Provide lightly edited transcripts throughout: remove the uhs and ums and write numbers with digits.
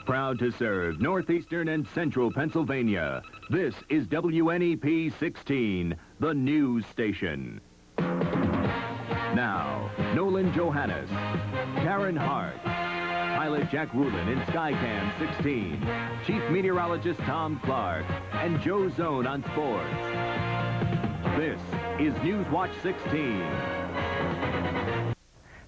Proud to serve northeastern and central Pennsylvania. This is WNEP 16, the news station. Now, Nolan Johannes, Karen Harch, pilot Jack Rulin in Skycam 16, Chief Meteorologist Tom Clark, and Joe Zone on sports. This is Newswatch 16.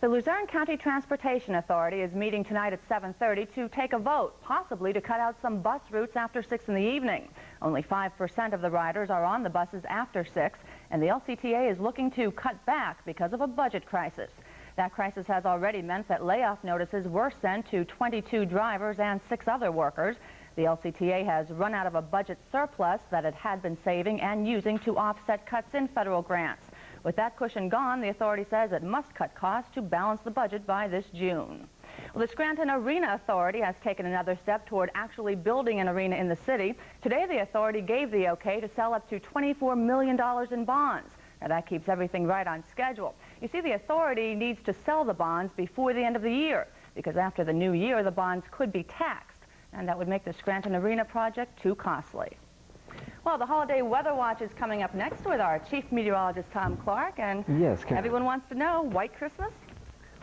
The Luzerne County Transportation Authority is meeting tonight at 7:30 to take a vote, possibly to cut out some bus routes after 6 in the evening. Only 5% of the riders are on the buses after 6, and the LCTA is looking to cut back because of a budget crisis. That crisis has already meant that layoff notices were sent to 22 drivers and 6 other workers. The LCTA has run out of a budget surplus that it had been saving and using to offset cuts in federal grants. With that cushion gone, the authority says it must cut costs to balance the budget by this June. Well, the Scranton Arena Authority has taken another step toward actually building an arena in the city. Today, the authority gave the okay to sell up to $24 million in bonds. Now, that keeps everything right on schedule. You see, the authority needs to sell the bonds before the end of the year, because after the new year, the bonds could be taxed, and that would make the Scranton Arena project too costly. Well, the holiday weather watch is coming up next with our chief meteorologist, Tom Clark, and yes, Karen. Everyone wants to know, white Christmas?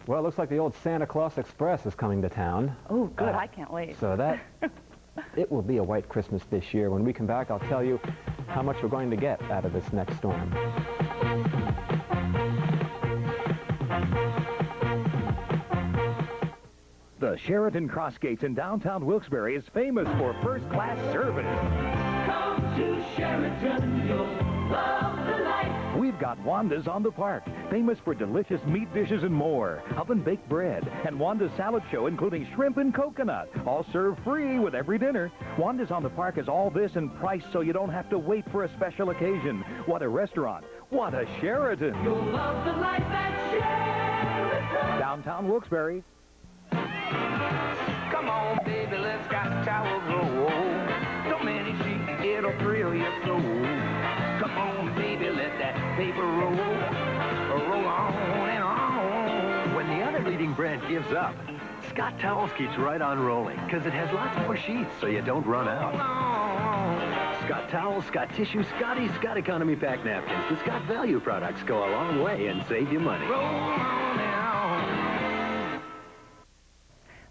Well, it looks like the old Santa Claus Express is coming to town. Oh, good. I can't wait. So that, it will be a white Christmas this year. When we come back, I'll tell you how much we're going to get out of this next storm. The Sheraton Crossgates in downtown Wilkes-Barre is famous for first-class service. Come to Sheraton, you'll love the life. We've got Wanda's on the Park, famous for delicious meat dishes and more, oven-baked bread, and Wanda's salad show, including shrimp and coconut, all served free with every dinner. Wanda's on the Park is all this and priced so you don't have to wait for a special occasion. What a restaurant. What a Sheraton. You'll love the life at Sheraton. Downtown Wilkes-Barre. Come on, baby, let's got towels roll. So many sheets, it'll thrill your soul. Come on, baby, let that paper roll. Roll on and on. When the other leading brand gives up, Scott Towels keeps right on rolling because it has lots more sheets so you don't run out. Scott Towels, Scott Tissue, Scotty, Scott Economy Pack Napkins. The Scott Value products go a long way and save you money. Roll on and on.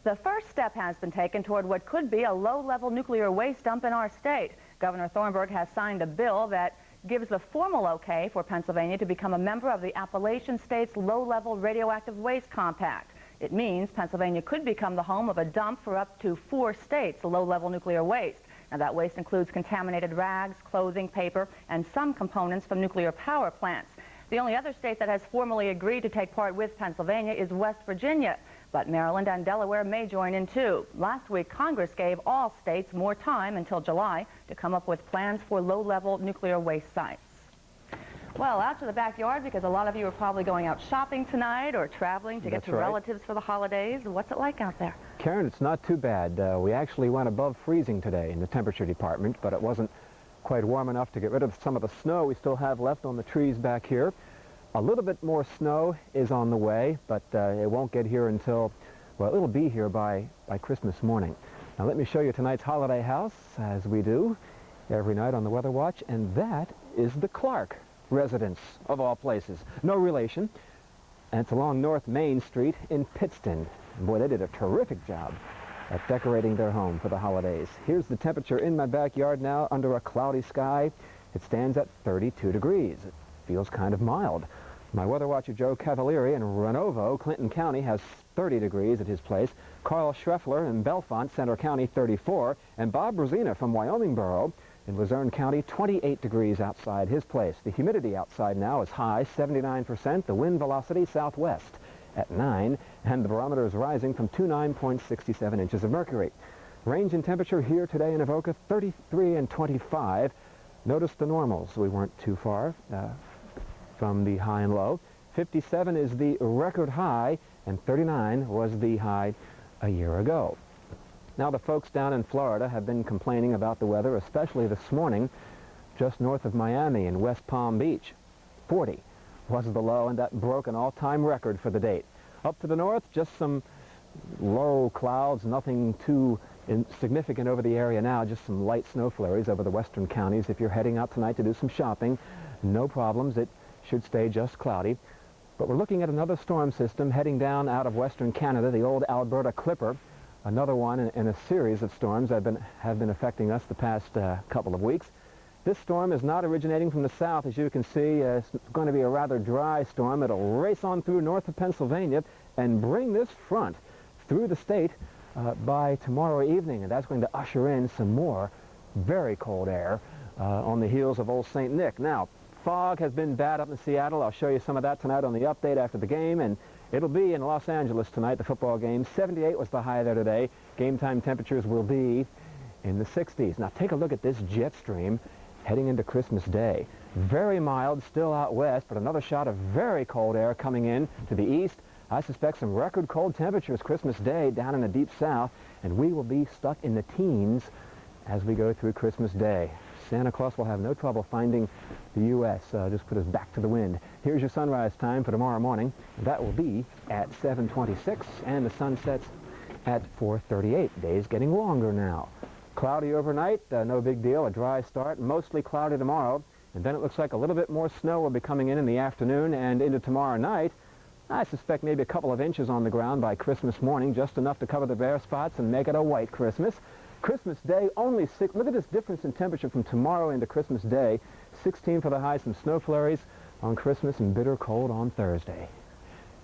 The first step has been taken toward what could be a low-level nuclear waste dump in our state. Governor Thornburg has signed a bill that gives the formal okay for Pennsylvania to become a member of the Appalachian State's Low-Level Radioactive Waste Compact. It means Pennsylvania could become the home of a dump for up to 4 states' low-level nuclear waste. Now, that waste includes contaminated rags, clothing, paper, and some components from nuclear power plants. The only other state that has formally agreed to take part with Pennsylvania is West Virginia. But Maryland and Delaware may join in, too. Last week, Congress gave all states more time until July to come up with plans for low-level nuclear waste sites. Well, out to the backyard, because a lot of you are probably going out shopping tonight or traveling to get to relatives for the holidays. What's it like out there? Karen, it's not too bad. We actually went above freezing today in the temperature department, but it wasn't quite warm enough to get rid of some of the snow we still have left on the trees back here. A little bit more snow is on the way, but it won't get here until, well, it'll be here by Christmas morning. Now let me show you tonight's holiday house, as we do every night on the Weather Watch, and that is the Clark residence, of all places. No relation, and it's along North Main Street in Pittston. And boy, they did a terrific job at decorating their home for the holidays. Here's the temperature in my backyard now under a cloudy sky. It stands at 32 degrees. It feels kind of mild. My weather watcher Joe Cavalieri in Renovo, Clinton County, has 30 degrees at his place. Carl Schreffler in Bellefonte, Center County, 34. And Bob Rosina from Wyomingboro in Luzerne County, 28 degrees outside his place. The humidity outside now is high, 79%. The wind velocity southwest at 9. And the barometer is rising from 29.67 inches of mercury. Range in temperature here today in Avoca, 33 and 25. Notice the normals. We weren't too far from the high and low. 57 is the record high, and 39 was the high a year ago. Now, the folks down in Florida have been complaining about the weather, especially this morning, just north of Miami in West Palm Beach. 40 was the low, and that broke an all-time record for the date. Up to the north, just some low clouds, nothing too significant over the area now, just some light snow flurries over the western counties. If you're heading out tonight to do some shopping, no problems. It should stay just cloudy. But we're looking at another storm system heading down out of western Canada, the old Alberta Clipper, another one in a series of storms that have been affecting us the past couple of weeks. This storm is not originating from the south. As you can see, it's going to be a rather dry storm. It'll race on through north of Pennsylvania and bring this front through the state by tomorrow evening, and that's going to usher in some more very cold air on the heels of old St. Nick. Now, fog has been bad up in Seattle. I'll show you some of that tonight on the update after the game, and it'll be in Los Angeles tonight, the football game. 78 was the high there today. Game time temperatures will be in the 60s. Now, take a look at this jet stream heading into Christmas Day. Very mild still out west, but another shot of very cold air coming in to the east. I suspect some record cold temperatures Christmas Day down in the deep south, and we will be stuck in the teens as we go through Christmas Day. Santa Claus will have no trouble finding the U.S. Just put us back to the wind. Here's your sunrise time for tomorrow morning. That will be at 7:26, and the sun sets at 4:38. Days getting longer now. Cloudy overnight, no big deal. A dry start, mostly cloudy tomorrow, and then it looks like a little bit more snow will be coming in the afternoon and into tomorrow night. I suspect maybe a couple of inches on the ground by Christmas morning, just enough to cover the bare spots and make it a white Christmas. Christmas Day, only 6. Look at this difference in temperature from tomorrow into Christmas Day. 16 for the high, some snow flurries on Christmas and bitter cold on Thursday.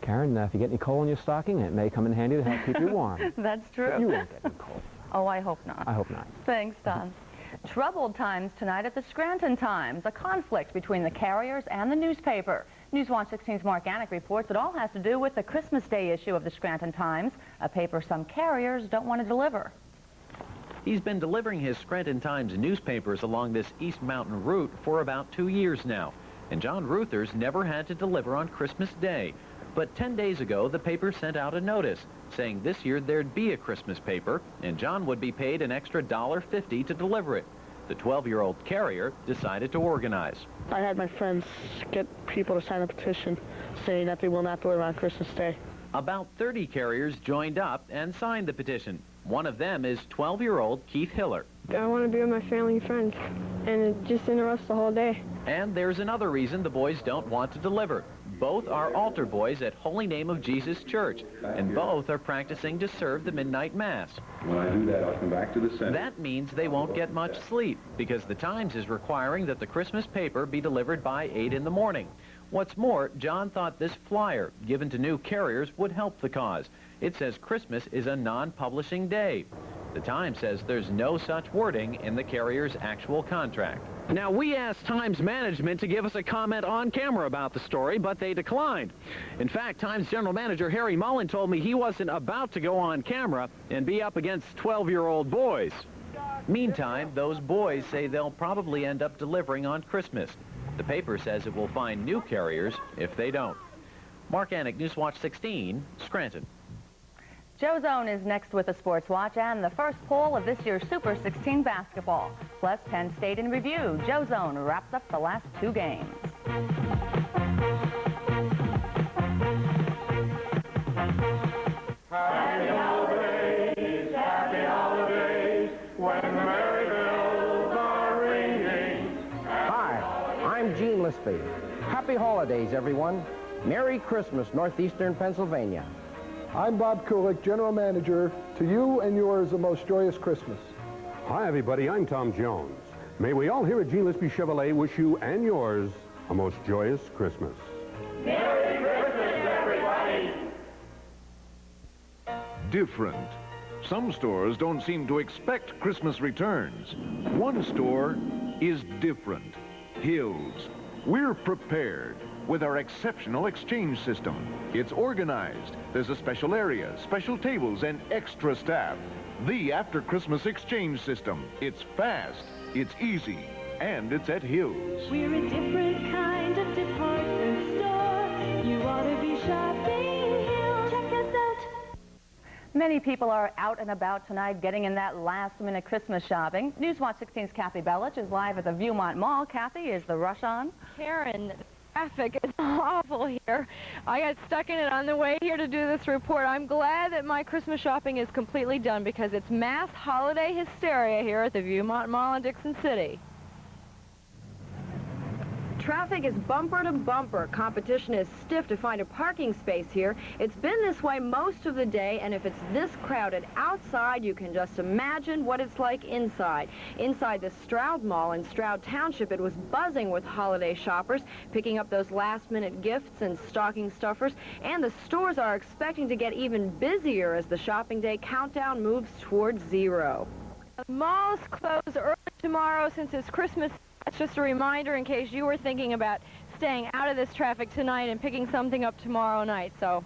Karen, if you get any coal in your stocking, it may come in handy to help keep you warm. That's true. But you won't get any coal. Oh, I hope not. I hope not. Thanks, Don. Troubled times tonight at the Scranton Times, a conflict between the carriers and the newspaper. Newswatch 16's Mark Anik reports it all has to do with the Christmas Day issue of the Scranton Times, a paper some carriers don't want to deliver. He's been delivering his Scranton Times newspapers along this East Mountain route for about 2 years now. And John Ruthers never had to deliver on Christmas Day. But 10 days ago, the paper sent out a notice saying this year there'd be a Christmas paper, and John would be paid an extra $1.50 to deliver it. The 12-year-old carrier decided to organize. I had my friends get people to sign a petition saying that they will not deliver on Christmas Day. About 30 carriers joined up and signed the petition. One of them is 12-year-old Keith Hiller. I want to be with my family and friends, and it just interrupts the whole day. And there's another reason the boys don't want to deliver. Both are altar boys at Holy Name of Jesus Church, and both are practicing to serve the midnight mass. When I do that, I'll come back to the center. That means they won't get much sleep, because the Times is requiring that the Christmas paper be delivered by 8 in the morning. What's more, John thought this flyer, given to new carriers, would help the cause. It says Christmas is a non-publishing day. The Times says there's no such wording in the carrier's actual contract. Now, we asked Times management to give us a comment on camera about the story, but they declined. In fact, Times general manager Harry Mullen told me he wasn't about to go on camera and be up against 12-year-old boys. Meantime, those boys say they'll probably end up delivering on Christmas. The paper says it will find new carriers if they don't. Mark Anik, Newswatch 16, Scranton. Joe Zone is next with a Sports Watch and the first poll of this year's Super 16 basketball. Plus, Penn State in review. Joe Zone wraps up the last 2 games. Happy holidays, when the merry bells are ringing. Hi, I'm Gene Lispy. Happy holidays, everyone. Merry Christmas, Northeastern Pennsylvania. I'm Bob Kulik, General Manager. To you and yours, a most joyous Christmas. Hi, everybody. I'm Tom Jones. May we all here at Gene Lispy Chevrolet wish you and yours a most joyous Christmas. Merry Christmas, everybody! Different. Some stores don't seem to expect Christmas returns. One store is different. Hills. We're prepared with our exceptional exchange system. It's organized. There's a special area, special tables, and extra staff. The After Christmas exchange system. It's fast, it's easy, and it's at Hills. We're a different kind of department store. You ought to be shopping Hills. Check us out. Many people are out and about tonight getting in that last-minute Christmas shopping. Newswatch 16's Kathy Bellich is live at the Viewmont Mall. Kathy, is the rush on? Karen, traffic is awful here. I got stuck in it on the way here to do this report. I'm glad that my Christmas shopping is completely done because it's mass holiday hysteria here at the Viewmont Mall in Dixon City. Traffic is bumper to bumper. Competition is stiff to find a parking space here. It's been this way most of the day, and if it's this crowded outside, you can just imagine what it's like inside. Inside the Stroud Mall in Stroud Township, it was buzzing with holiday shoppers, picking up those last-minute gifts and stocking stuffers, and the stores are expecting to get even busier as the shopping day countdown moves towards zero. The malls close early tomorrow since it's Christmas. That's just a reminder in case you were thinking about staying out of this traffic tonight and picking something up tomorrow night. So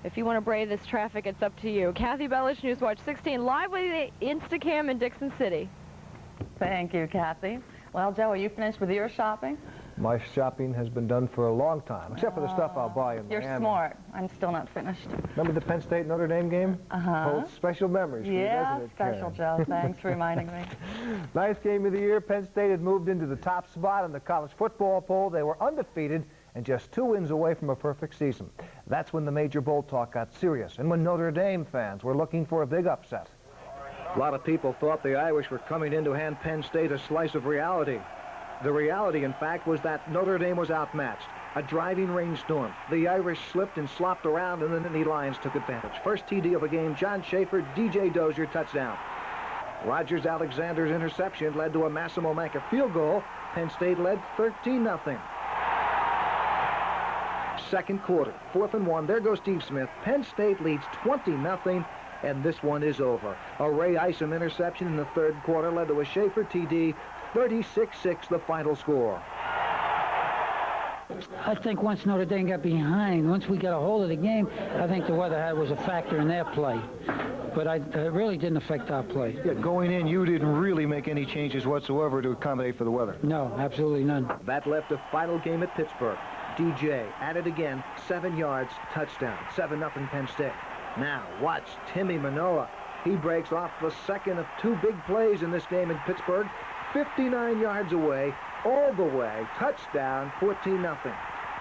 if you want to brave this traffic, it's up to you. Kathy Bellish, Newswatch 16, live with the Instacam in Dixon City. Thank you, Kathy. Well, Joe, are you finished with your shopping? My shopping has been done for a long time, except for the stuff I'll buy in You're Miami. smart. I'm still not finished. Remember the Penn State Notre Dame game? Holds special memories for you, doesn't it, special, Karen? Joe. Thanks for reminding me. Nice game of the year. Penn State had moved into the top spot in the college football poll. They were undefeated and just 2 wins away from a perfect season. That's when the major bowl talk got serious and when Notre Dame fans were looking for a big upset. A lot of people thought the Irish were coming in to hand Penn State a slice of reality. The reality, in fact, was that Notre Dame was outmatched. A driving rainstorm. The Irish slipped and slopped around, and the Nittany Lions took advantage. First TD of the game, John Schaefer, DJ Dozier, touchdown. Rogers Alexander's interception led to a Massimo Manca field goal. Penn State led 13-0. Second quarter, 4th and 1. There goes Steve Smith. Penn State leads 20-0. And this one is over. A Ray Isom interception in the third quarter led to a Schaefer TD. 36-6 the final score. I think once Notre Dame got behind, once we got a hold of the game, I think the weather was a factor in their play. But it really didn't affect our play. Yeah, going in, you didn't really make any changes whatsoever to accommodate for the weather. No, absolutely none. That left a final game at Pittsburgh. DJ at it again, 7 yards, touchdown, 7-0 Penn State. Now, watch Timmy Manoa. He breaks off the second of 2 big plays in this game in Pittsburgh. 59 yards away, all the way, touchdown, 14-0.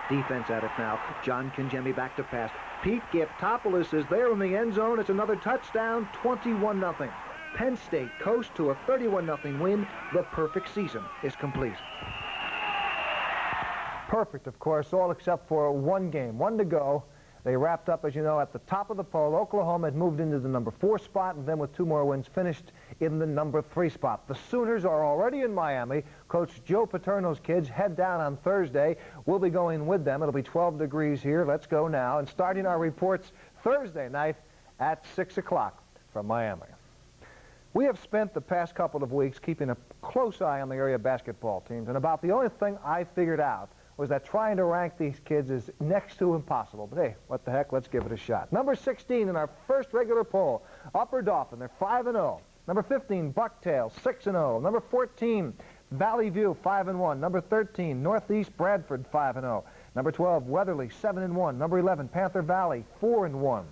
Defense at it now. John Kinjemi back to pass. Pete Giftopoulos is there in the end zone. It's another touchdown, 21-0. Penn State coasts to a 31-0 win. The perfect season is complete. Perfect, of course, all except for 1 game, 1 to go. They wrapped up, as you know, at the top of the poll. Oklahoma had moved into the number 4 spot, and then with 2 more wins, finished in the number 3 spot. The Sooners are already in Miami. Coach Joe Paterno's kids head down on Thursday. We'll be going with them. It'll be 12 degrees here. Let's go now. And starting our reports Thursday night at 6 o'clock from Miami. We have spent the past couple of weeks keeping a close eye on the area basketball teams, and about the only thing I figured out was that trying to rank these kids is next to impossible. But hey, what the heck, let's give it a shot. Number 16 in our first regular poll, Upper Dauphin, they're 5-0. Number 15, Bucktail, 6-0. Number 14, Valley View, 5-1. Number 13, Northeast Bradford, 5-0. Number 12, Weatherly, 7-1. Number 11, Panther Valley, 4-1.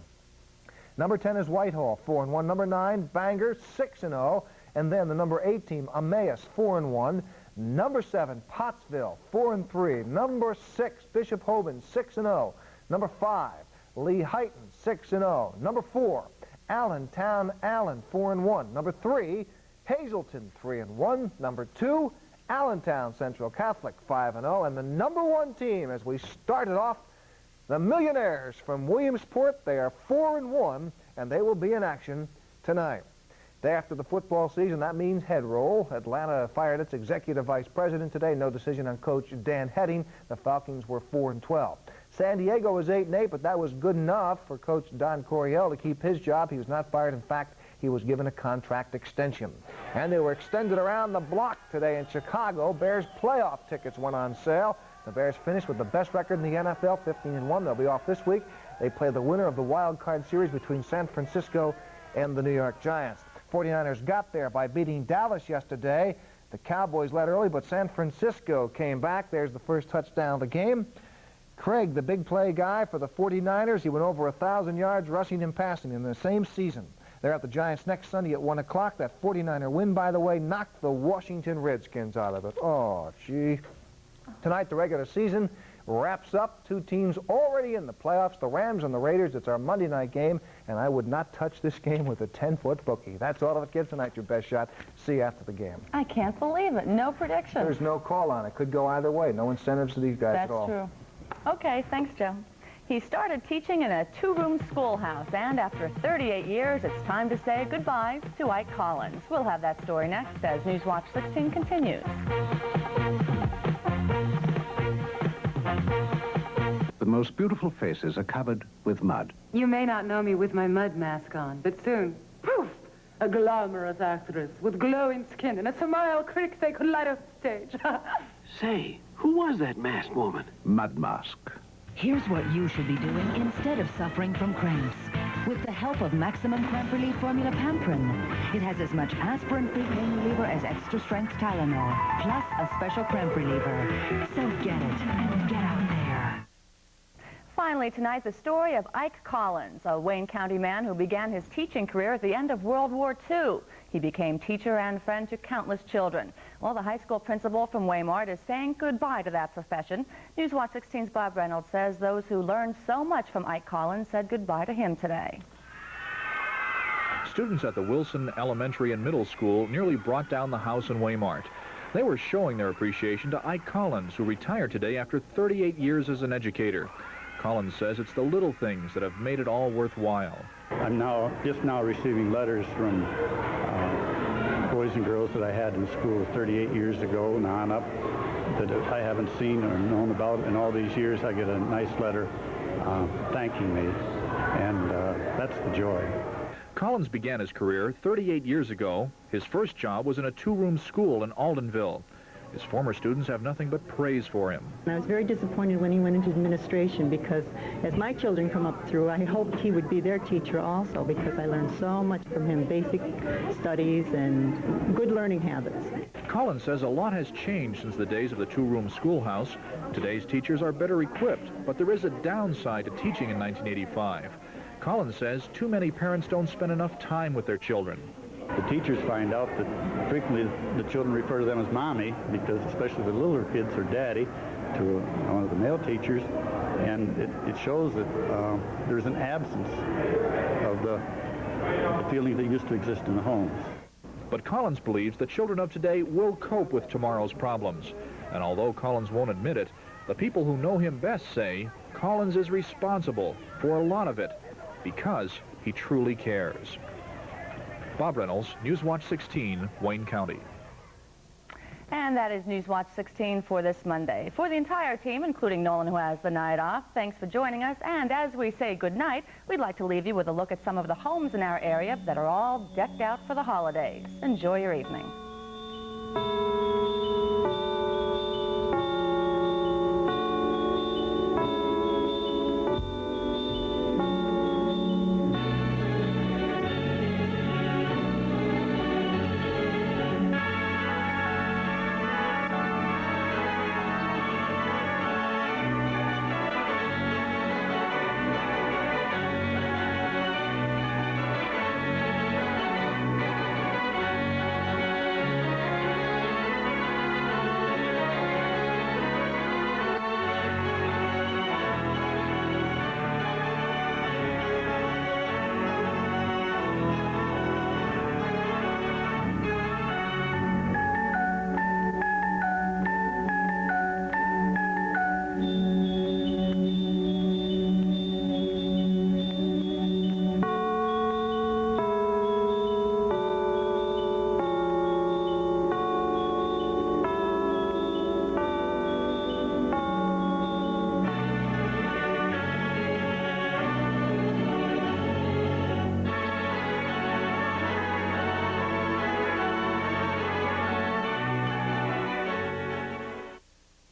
Number 10 is Whitehall, 4-1. Number 9, Bangor, 6-0. And then the number 8 team, Emmaus, 4-1. Number 7, Pottsville, 4-3. Number 6, Bishop Hoban, 6-0. Number 5, Lehighton, 6-0. Number 4, Allentown, Allen, 4-1. Number 3, Hazleton, 3-1. Number 2, Allentown Central Catholic, 5-0. And the number 1 team, as we started off, the Millionaires from Williamsport, they are 4-1, and they will be in action tonight. Day after the football season, that means head roll. Atlanta fired its executive vice president today. No decision on coach Dan Heading. The Falcons were 4-12. San Diego was 8-8, but that was good enough for coach Don Coryell to keep his job. He was not fired. In fact, he was given a contract extension. And they were extended around the block today in Chicago. Bears playoff tickets went on sale. The Bears finished with the best record in the NFL, 15-1. They'll be off this week. They play the winner of the wild card series between San Francisco and the New York Giants. 49ers got there by beating Dallas yesterday. The Cowboys led early, but San Francisco came back. There's the first touchdown of the game. Craig, the big play guy for the 49ers, he went over 1,000 yards rushing and passing in the same season. They're at the Giants next Sunday at 1 o'clock. That 49er win, by the way, knocked the Washington Redskins out of it. Oh, gee. Tonight, the regular season wraps up. Two teams already in the playoffs, the Rams and the Raiders. It's our Monday night game, and I would not touch this game with a 10-foot bookie. That's all it gives tonight, your best shot. See you after the game. I can't believe it. No prediction. There's no call on it. Could go either way. No incentives to these guys at all. That's true. Okay, thanks, Joe. He started teaching in a two-room schoolhouse, and after 38 years, it's time to say goodbye to Ike Collins. We'll have that story next as Newswatch 16 continues. The most beautiful faces are covered with mud. You may not know me with my mud mask on, but soon, poof, a glamorous actress with glowing skin and a smile quick they could light up the stage. Say, who was that masked woman? Mud mask. Here's what you should be doing instead of suffering from cramps. With the help of Maximum Cramp Relief Formula Pamprin. It has as much aspirin-free pain reliever as extra-strength Tylenol, plus a special cramp reliever. So get it, and get out there. Finally tonight, the story of Ike Collins, a Wayne County man who began his teaching career at the end of World War II. He became teacher and friend to countless children. Well, the high school principal from Waymart is saying goodbye to that profession. Newswatch 16's Bob Reynolds says those who learned so much from Ike Collins said goodbye to him today. Students at the Wilson Elementary and Middle School nearly brought down the house in Waymart. They were showing their appreciation to Ike Collins, who retired today after 38 years as an educator. Collins says it's the little things that have made it all worthwhile. I'm just now receiving letters from boys and girls that I had in school 38 years ago and on up that I haven't seen or known about in all these years. I get a nice letter thanking me, and that's the joy. Collins began his career 38 years ago. His first job was in a two-room school in Aldenville. His former students have nothing but praise for him. I was very disappointed when he went into administration because as my children come up through, I hoped he would be their teacher also because I learned so much from him, basic studies and good learning habits. Collins says a lot has changed since the days of the two-room schoolhouse. Today's teachers are better equipped, but there is a downside to teaching in 1985. Collins says too many parents don't spend enough time with their children. The teachers find out that frequently the children refer to them as mommy, because especially the littler kids or daddy, to one of the male teachers, and it shows that there's an absence of the feeling that used to exist in the homes. But Collins believes the children of today will cope with tomorrow's problems. And although Collins won't admit it, the people who know him best say Collins is responsible for a lot of it because he truly cares. Bob Reynolds, Newswatch 16, Wayne County. And that is Newswatch 16 for this Monday. For the entire team, including Nolan, who has the night off, thanks for joining us. And as we say goodnight, we'd like to leave you with a look at some of the homes in our area that are all decked out for the holidays. Enjoy your evening.